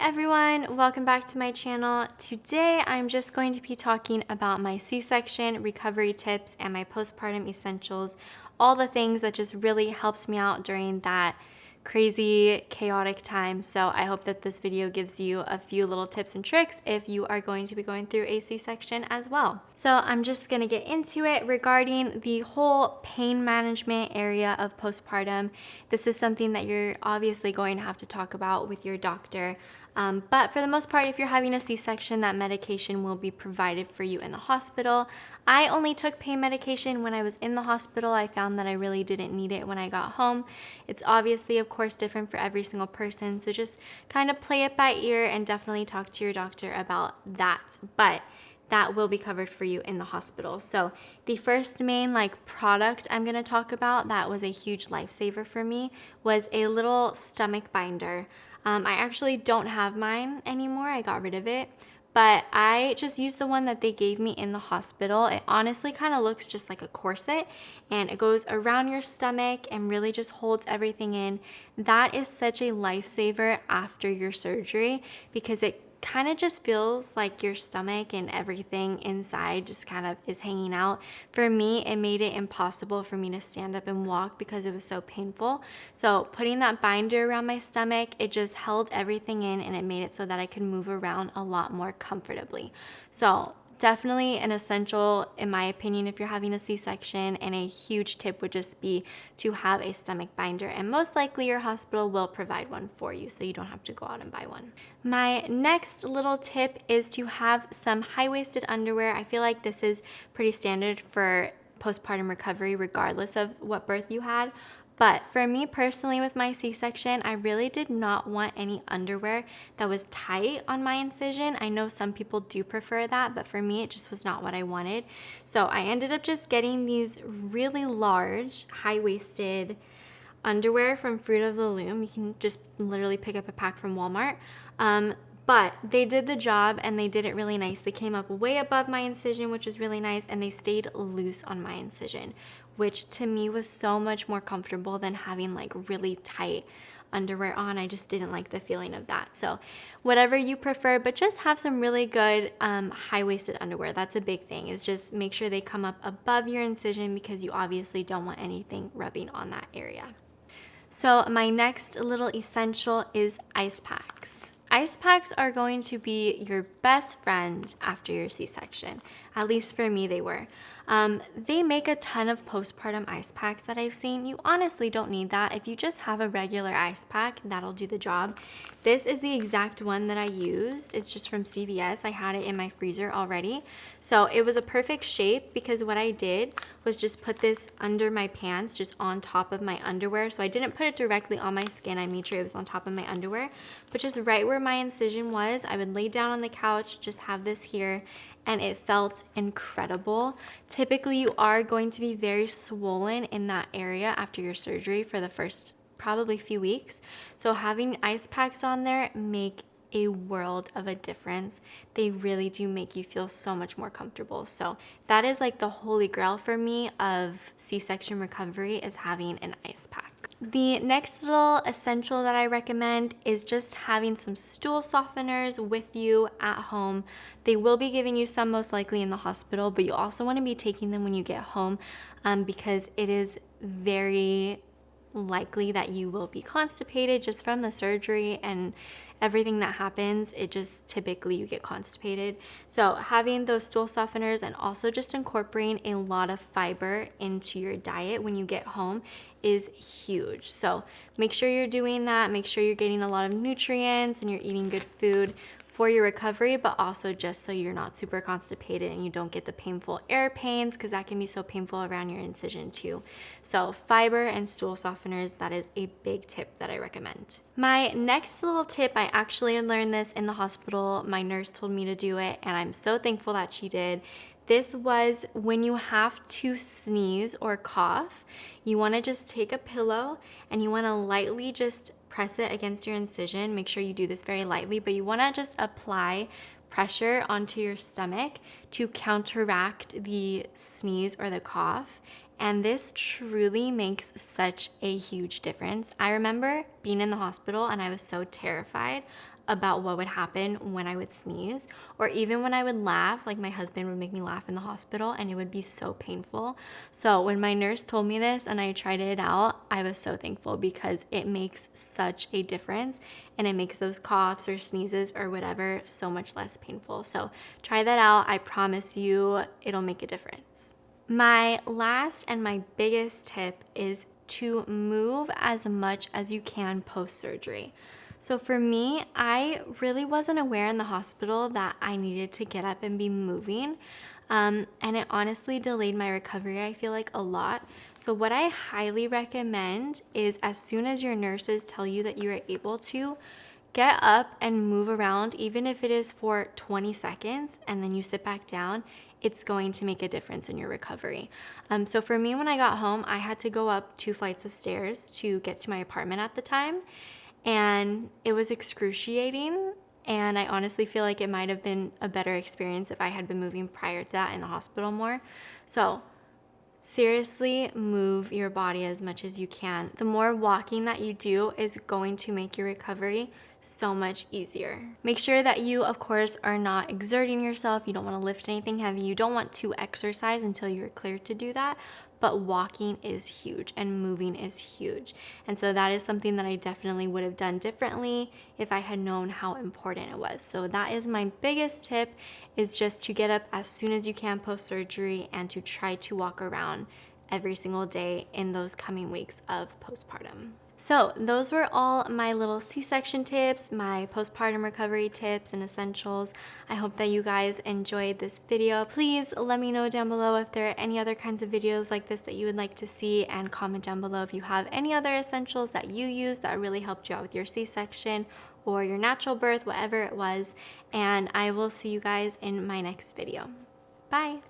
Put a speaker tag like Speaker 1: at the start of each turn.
Speaker 1: everyone, welcome back to my channel. Today I'm just going to be talking about my C-section recovery tips and my postpartum essentials, all the things that just really helped me out during that crazy, chaotic time. So I hope that this video gives you a few little tips and tricks if you are going to be going through a C-section as well. So I'm just gonna get into it regarding the whole pain management area of postpartum. This is something that you're obviously going to have to talk about with your doctor. But for the most part, if you're having a C-section, that medication will be provided for you in the hospital. I only took pain medication when I was in the hospital. I found that I really didn't need it when I got home. It's obviously, of course, different for every single person. So just kind of play it by ear and definitely talk to your doctor about that. But that will be covered for you in the hospital. So the first main product I'm gonna talk about that was a huge lifesaver for me was a little stomach binder. I actually don't have mine anymore. I got rid of it, but I just used the one that they gave me in the hospital. It honestly kind of looks just like a corset, and it goes around your stomach and really just holds everything in. That is such a lifesaver after your surgery because it kind of just feels like your stomach and everything inside just kind of is hanging out. For me, it made it impossible for me to stand up and walk because it was so painful. So putting that binder around my stomach, it just held everything in and it made it so that I could move around a lot more comfortably. So definitely an essential, in my opinion, if you're having a C-section, and a huge tip would just be to have a stomach binder, and most likely your hospital will provide one for you, so you don't have to go out and buy one. My next little tip is to have some high-waisted underwear. I feel like this is pretty standard for postpartum recovery regardless of what birth you had. But for me personally with my C-section, I really did not want any underwear that was tight on my incision. I know some people do prefer that, but for me, it just was not what I wanted. So I ended up just getting these really large, high-waisted underwear from Fruit of the Loom. You can just literally pick up a pack from Walmart. But they did the job and they did it really nice. They came up way above my incision, which was really nice, and they stayed loose on my incision, which to me was so much more comfortable than having really tight underwear on. I just didn't like the feeling of that. So whatever you prefer, but just have some really good high-waisted underwear. That's a big thing, is just make sure they come up above your incision because you obviously don't want anything rubbing on that area. So my next little essential is ice packs. Ice packs are going to be your best friend after your C-section. At least for me, they were. They make a ton of postpartum ice packs that I've seen. You honestly don't need that. If you just have a regular ice pack, that'll do the job. This is the exact one that I used. It's just from CVS. I had it in my freezer already. So it was a perfect shape because what I did was just put this under my pants, just on top of my underwear. So I didn't put it directly on my skin. I made sure it was on top of my underwear, but just right where my incision was. I would lay down on the couch, just have this here, and it felt incredible. Typically, you are going to be very swollen in that area after your surgery for the first probably few weeks. So having ice packs on there make a world of a difference. They really do make you feel so much more comfortable. So that is the holy grail for me of C-section recovery, is having an ice pack. The next little essential that I recommend is just having some stool softeners with you at home. They will be giving you some most likely in the hospital, but you also want to be taking them when you get home because it is very likely that you will be constipated just from the surgery and everything that happens. It just typically you get constipated. So having those stool softeners and also just incorporating a lot of fiber into your diet when you get home is huge. So make sure you're doing that. Make sure you're getting a lot of nutrients and you're eating good food for your recovery, but also just so you're not super constipated and you don't get the painful air pains, because that can be so painful around your incision too. So fiber and stool softeners, that is a big tip that I recommend. My next little tip, I actually learned this in the hospital. My nurse told me to do it, and I'm so thankful that she did. This was when you have to sneeze or cough, you want to just take a pillow and you want to lightly just press it against your incision. Make sure you do this very lightly, but you want to just apply pressure onto your stomach to counteract the sneeze or the cough. And this truly makes such a huge difference. I remember being in the hospital and I was so terrified about what would happen when I would sneeze, or even when I would laugh. Like, my husband would make me laugh in the hospital and it would be so painful. So when my nurse told me this and I tried it out, I was so thankful because it makes such a difference and it makes those coughs or sneezes or whatever so much less painful. So try that out. I promise you it'll make a difference. My last and my biggest tip is to move as much as you can post-surgery. So for me, I really wasn't aware in the hospital that I needed to get up and be moving. And it honestly delayed my recovery, I feel like, a lot. So what I highly recommend is, as soon as your nurses tell you that you are able to, get up and move around, even if it is for 20 seconds, and then you sit back down. It's going to make a difference in your recovery. So for me, when I got home, I had to go up 2 flights of stairs to get to my apartment at the time. And it was excruciating. And I honestly feel like it might have been a better experience if I had been moving prior to that in the hospital more. So seriously, move your body as much as you can. The more walking that you do is going to make your recovery so much easier. Make sure that you, of course, are not exerting yourself. You don't want to lift anything heavy. You don't want to exercise until you're cleared to do that. But walking is huge and moving is huge. And so that is something that I definitely would have done differently if I had known how important it was. So that is my biggest tip, is just to get up as soon as you can post-surgery and to try to walk around every single day in those coming weeks of postpartum. So those were all my little C-section tips, my postpartum recovery tips and essentials. I hope that you guys enjoyed this video. Please let me know down below if there are any other kinds of videos like this that you would like to see, and comment down below if you have any other essentials that you use that really helped you out with your C-section or your natural birth, whatever it was. And I will see you guys in my next video. Bye.